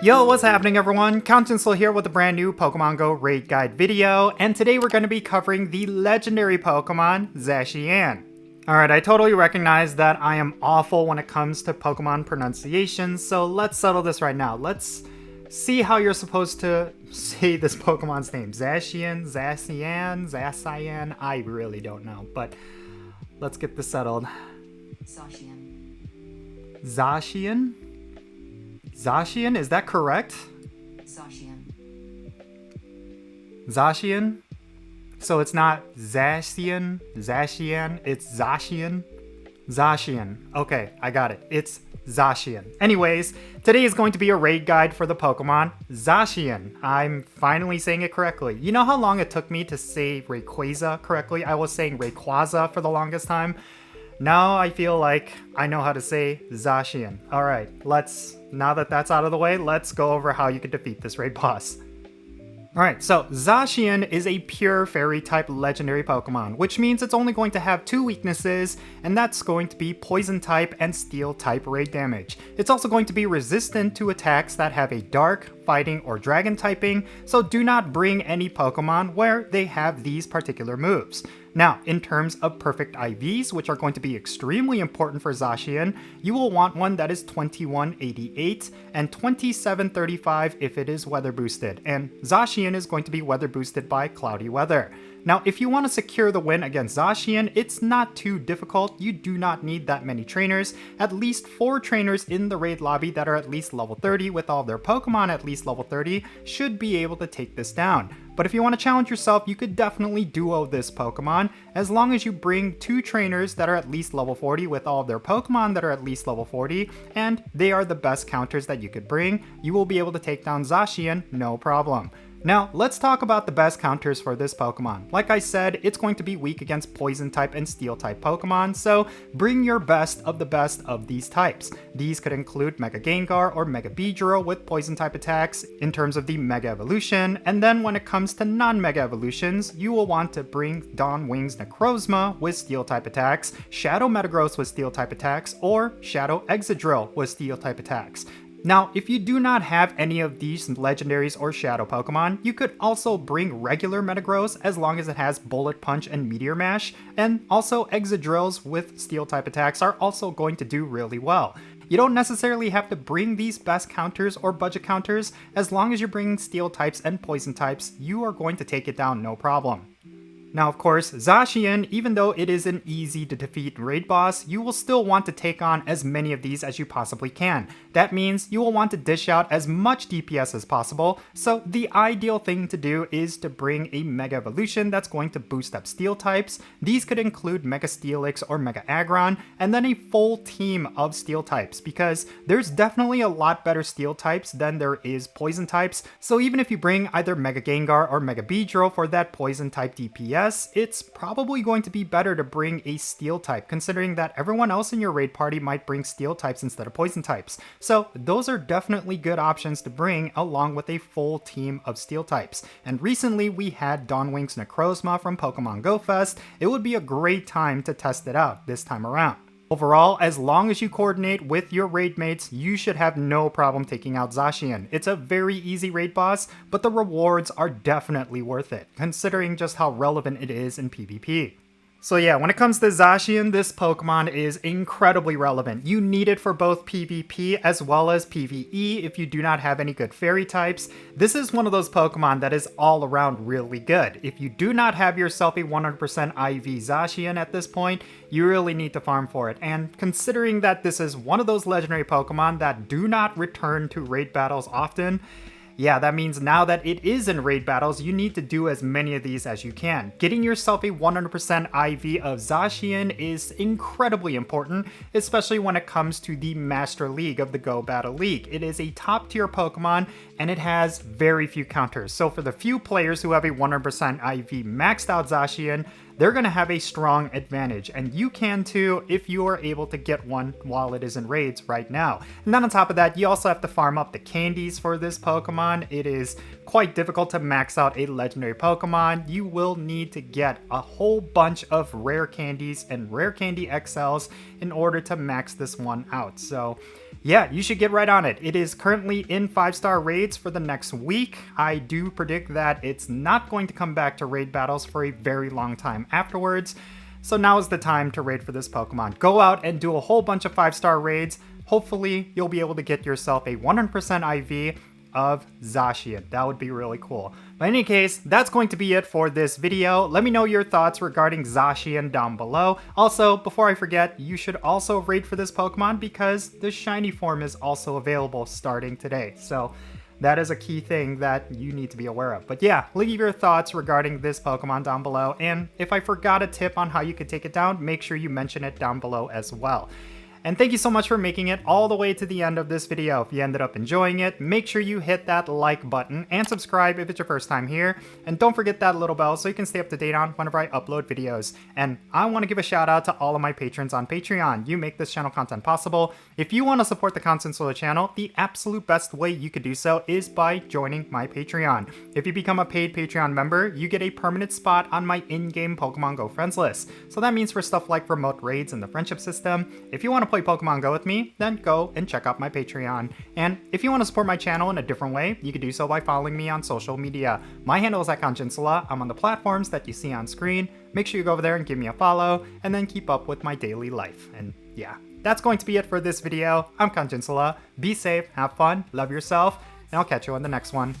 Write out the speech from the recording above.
Yo, what's happening everyone? Jinsula here with a brand new Pokemon GO raid guide video, and today we're going to be covering the legendary Pokemon, Zacian. Alright, I totally recognize that I am awful when it comes to Pokemon pronunciation, so let's settle this right now. Let's see how you're supposed to say this Pokemon's name. Zacian, Zacian, I really don't know, but let's get this settled. Zacian. Zacian? Zacian, is that correct? Zacian. Zacian? So it's not Zacian, it's Zacian? Zacian. Okay, I got it. It's Zacian. Anyways, today is going to be a raid guide for the Pokemon Zacian. I'm finally saying it correctly. You know how long it took me to say Rayquaza correctly? I was saying Rayquaza for the longest time. Now I feel like I know how to say Zacian. Alright, now that that's out of the way, let's go over how you can defeat this raid boss. Alright, so Zacian is a pure fairy type legendary Pokemon, which means it's only going to have two weaknesses, and that's going to be poison type and steel type raid damage. It's also going to be resistant to attacks that have a dark, fighting, or dragon typing, so do not bring any Pokemon where they have these particular moves. Now, in terms of perfect IVs, which are going to be extremely important for Zacian, you will want one that is 2188 and 2735 if it is weather boosted, and Zacian is going to be weather boosted by cloudy weather. Now, if you want to secure the win against Zacian, it's not too difficult. You do not need that many trainers. At least 4 trainers in the raid lobby that are at least level 30 with all their Pokemon at least level 30 should be able to take this down. But if you want to challenge yourself, you could definitely duo this Pokemon, as long as you bring 2 trainers that are at least level 40 with all of their Pokemon that are at least level 40, and they are the best counters that you could bring. You will be able to take down Zacian, no problem. Now, let's talk about the best counters for this Pokemon. Like I said, it's going to be weak against Poison type and Steel type Pokemon, so bring your best of these types. These could include Mega Gengar or Mega Beedrill with Poison type attacks in terms of the Mega Evolution, and then when it comes to non-Mega Evolutions, you will want to bring Dawnwing's Necrozma with Steel type attacks, Shadow Metagross with Steel type attacks, or Shadow Excadrill with Steel type attacks. Now, if you do not have any of these legendaries or shadow Pokemon, you could also bring regular Metagross as long as it has Bullet Punch and Meteor Mash, and also Excadrills with Steel type attacks are also going to do really well. You don't necessarily have to bring these best counters or budget counters. As long as you're bringing Steel types and Poison types, you are going to take it down no problem. Now, of course, Zacian, even though it is an easy to defeat raid boss, you will still want to take on as many of these as you possibly can. That means you will want to dish out as much DPS as possible, so the ideal thing to do is to bring a Mega Evolution that's going to boost up Steel types. These could include Mega Steelix or Mega Aggron, and then a full team of Steel types, because there's definitely a lot better Steel types than there is Poison types, so even if you bring either Mega Gengar or Mega Beedrill for that Poison type DPS, it's probably going to be better to bring a Steel type, considering that everyone else in your raid party might bring Steel types instead of Poison types. So those are definitely good options to bring along with a full team of Steel types. And recently we had Dawnwing's Necrozma from Pokemon GO Fest. It would be a great time to test it out this time around. Overall, as long as you coordinate with your raid mates, you should have no problem taking out Zacian. It's a very easy raid boss, but the rewards are definitely worth it, considering just how relevant it is in PvP. So yeah, when it comes to Zacian, this Pokemon is incredibly relevant. You need it for both PvP as well as PvE if you do not have any good fairy types. This is one of those Pokemon that is all around really good. If you do not have yourself a 100% IV Zacian at this point, you really need to farm for it. And considering that this is one of those legendary Pokemon that do not return to raid battles often, yeah, that means now that it is in raid battles, you need to do as many of these as you can. Getting yourself a 100% IV of Zacian is incredibly important, especially when it comes to the Master League of the Go Battle League. It is a top tier Pokemon, and it has very few counters. So for the few players who have a 100% IV maxed out Zacian, they're going to have a strong advantage, and you can too if you are able to get one while it is in raids right now. And then on top of that, you also have to farm up the candies for this Pokemon. It is quite difficult to max out a legendary Pokemon. You will need to get a whole bunch of rare candies and rare candy XLs in order to max this one out. So yeah, you should get right on it. It is currently in 5-star raids for the next week. I do predict that it's not going to come back to raid battles for a very long time afterwards. So now is the time to raid for this Pokemon. Go out and do a whole bunch of 5-star raids. Hopefully you'll be able to get yourself a 100% IV of Zacian. That would be really cool. But in any case, that's going to be it for this video. Let me know your thoughts regarding Zacian down below. Also, before I forget, you should also raid for this Pokemon because the shiny form is also available starting today. So that is a key thing that you need to be aware of. But yeah, leave your thoughts regarding this Pokemon down below. And if I forgot a tip on how you could take it down, make sure you mention it down below as well. And thank you so much for making it all the way to the end of this video. If you ended up enjoying it, make sure you hit that like button and subscribe if it's your first time here. And don't forget that little bell so you can stay up to date on whenever I upload videos. And I want to give a shout out to all of my patrons on Patreon. You make this channel content possible. If you want to support the content of the channel, the absolute best way you could do so is by joining my Patreon. If you become a paid Patreon member, you get a permanent spot on my in-game Pokemon Go friends list. So that means for stuff like remote raids and the friendship system. If you want to play Pokemon Go with me, then go and check out my Patreon. And if you want to support my channel in a different way, you can do so by following me on social media. My handle is Jinsula. I'm on the platforms that you see on screen. Make sure you go over there and give me a follow, and then keep up with my daily life. And yeah, that's going to be it for this video. I'm Jinsula. Be safe, have fun, love yourself, and I'll catch you on the next one.